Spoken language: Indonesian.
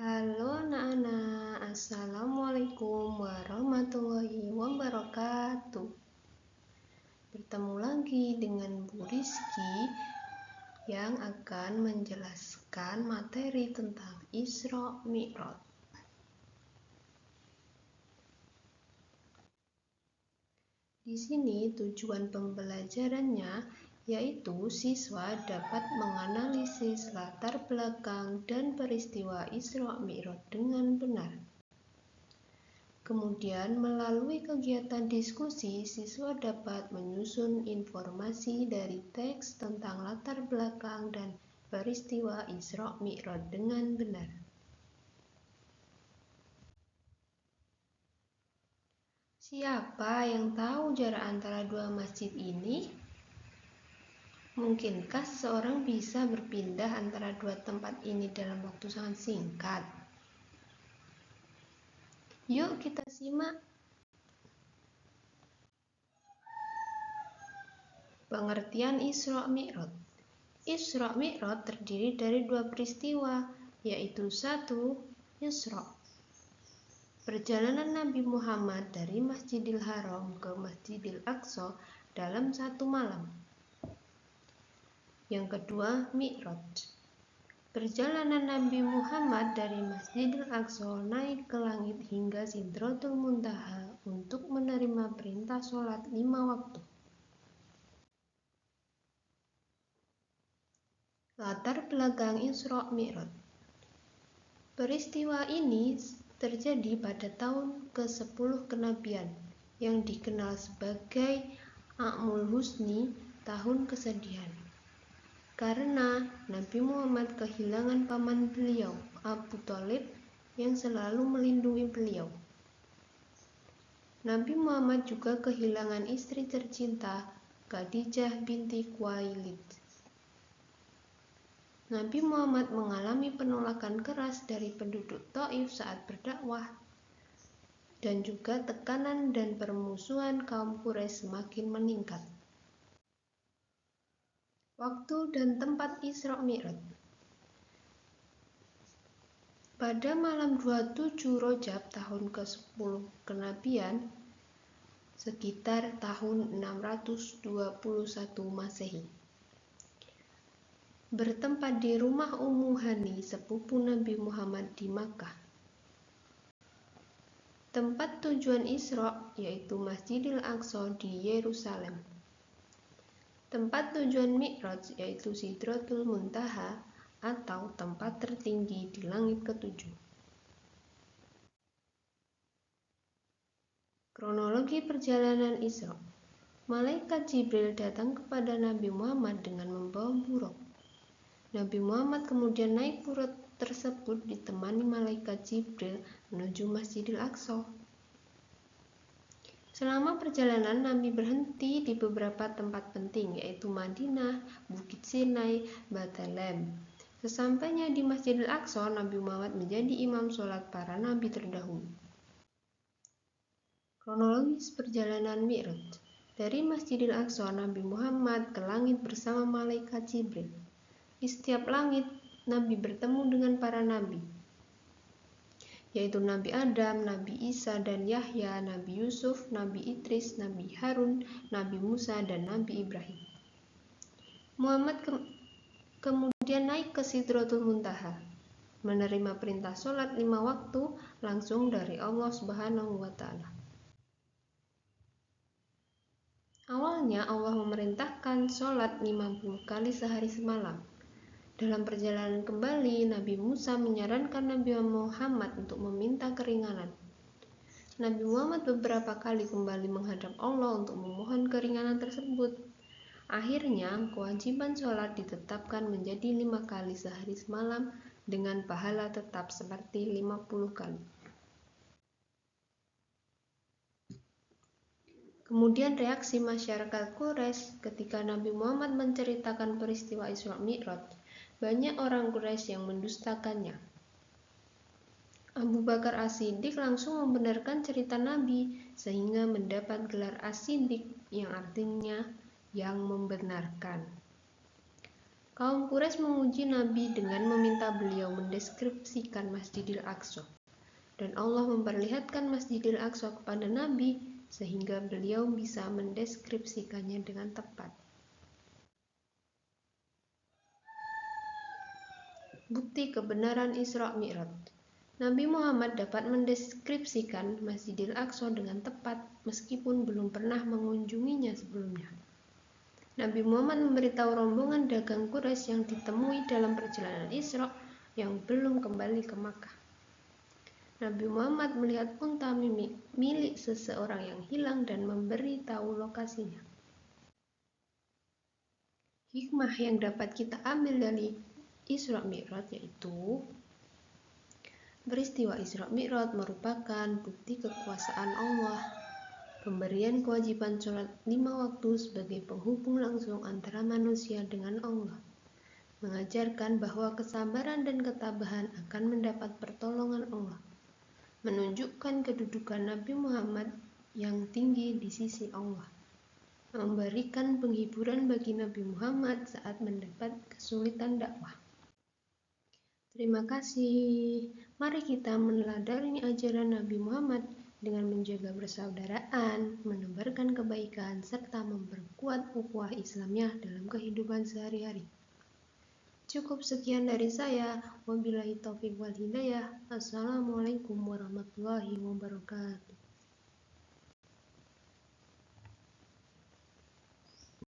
Halo anak-anak, Assalamualaikum warahmatullahi wabarakatuh. Bertemu lagi dengan Bu Rizky yang akan menjelaskan materi tentang Isra Mi'raj. Di sini tujuan pembelajarannya yaitu siswa dapat menganalisis latar belakang dan peristiwa Isra Mi'raj dengan benar. Kemudian, melalui kegiatan diskusi, siswa dapat menyusun informasi dari teks tentang latar belakang dan peristiwa Isra Mi'raj dengan benar. Siapa yang tahu jarak antara dua masjid ini? Mungkinkah seseorang bisa berpindah antara dua tempat ini dalam waktu sangat singkat? Yuk kita simak. Pengertian Isra Mi'raj. Isra Mi'raj terdiri dari dua peristiwa, yaitu satu, Isra, perjalanan Nabi Muhammad dari Masjidil Haram ke Masjidil Aqsa dalam satu malam. Yang kedua, Mi'raj, perjalanan Nabi Muhammad dari Masjidil Aqsa naik ke langit hingga Sidratul Muntaha untuk menerima perintah sholat 5 waktu. Latar belakang Isra Mi'raj. Peristiwa ini terjadi pada tahun ke-10 kenabian yang dikenal sebagai A'mul Husni, tahun kesedihan. Karena Nabi Muhammad kehilangan paman beliau, Abu Thalib, yang selalu melindungi beliau. Nabi Muhammad juga kehilangan istri tercinta, Khadijah binti Khuwailid. Nabi Muhammad mengalami penolakan keras dari penduduk Thaif saat berdakwah, dan juga tekanan dan permusuhan kaum Quraisy semakin meningkat. Waktu dan tempat Isra Mi'raj. Pada malam 27 Rajab tahun ke-10 kenabian, sekitar tahun 621 Masehi, bertempat di rumah Ummu Hani, sepupu Nabi Muhammad di Makkah. Tempat tujuan Isra yaitu Masjidil Aqsa di Yerusalem. Tempat tujuan Mi'raj yaitu Sidratul Muntaha atau tempat tertinggi di langit ketujuh. Kronologi perjalanan Isra. Malaikat Jibril datang kepada Nabi Muhammad dengan membawa buruk. Nabi Muhammad kemudian naik buruk tersebut ditemani malaikat Jibril menuju Masjidil Aqsa. Selama perjalanan, Nabi berhenti di beberapa tempat penting, yaitu Madinah, Bukit Sinai, Bethlehem. Sesampainya di Masjidil Aqsa, Nabi Muhammad menjadi imam sholat para nabi terdahulu. Kronologis perjalanan Mi'raj. Dari Masjidil Aqsa, Nabi Muhammad ke langit bersama malaikat Jibril. Di setiap langit, Nabi bertemu dengan para nabi, yaitu Nabi Adam, Nabi Isa dan Yahya, Nabi Yusuf, Nabi Idris, Nabi Harun, Nabi Musa, dan Nabi Ibrahim. Muhammad kemudian naik ke Sidratul Muntaha, menerima perintah sholat 5 waktu langsung dari Allah Subhanahu wa Ta'ala. Awalnya Allah memerintahkan sholat 50 kali sehari semalam. Dalam perjalanan kembali, Nabi Musa menyarankan Nabi Muhammad untuk meminta keringanan. Nabi Muhammad beberapa kali kembali menghadap Allah untuk memohon keringanan tersebut. Akhirnya, kewajiban sholat ditetapkan menjadi 5 kali sehari semalam dengan pahala tetap seperti 50 kali. Kemudian reaksi masyarakat Quraisy ketika Nabi Muhammad menceritakan peristiwa Isra Mi'raj. Banyak orang Quraisy yang mendustakannya. Abu Bakar As-Siddiq langsung membenarkan cerita Nabi sehingga mendapat gelar As-Siddiq yang artinya yang membenarkan. Kaum Quraisy menguji Nabi dengan meminta beliau mendeskripsikan Masjidil Aqsa. Dan Allah memperlihatkan Masjidil Aqsa kepada Nabi sehingga beliau bisa mendeskripsikannya dengan tepat. Bukti kebenaran Isra Mi'raj. Nabi Muhammad dapat mendeskripsikan Masjidil Aqsa dengan tepat meskipun belum pernah mengunjunginya sebelumnya. Nabi Muhammad memberitahu rombongan dagang Quraisy yang ditemui dalam perjalanan Isra yang belum kembali ke Makkah. Nabi Muhammad melihat unta milik seseorang yang hilang dan memberi tahu lokasinya. Hikmah yang dapat kita ambil dari Isra Mi'raj yaitu peristiwa Isra Mi'raj merupakan bukti kekuasaan Allah. Pemberian kewajiban sholat 5 waktu sebagai penghubung langsung antara manusia dengan Allah. Mengajarkan bahwa kesabaran dan ketabahan akan mendapat pertolongan Allah. Menunjukkan kedudukan Nabi Muhammad yang tinggi di sisi Allah. Memberikan penghiburan bagi Nabi Muhammad saat mendapat kesulitan dakwah. Terima kasih. Mari kita meneladani ajaran Nabi Muhammad dengan menjaga persaudaraan, menebarkan kebaikan, serta memperkuat ukhuwah Islamiyah dalam kehidupan sehari-hari. Cukup sekian dari saya. Wabillahi taufiq wal hidayah. Assalamualaikum warahmatullahi wabarakatuh.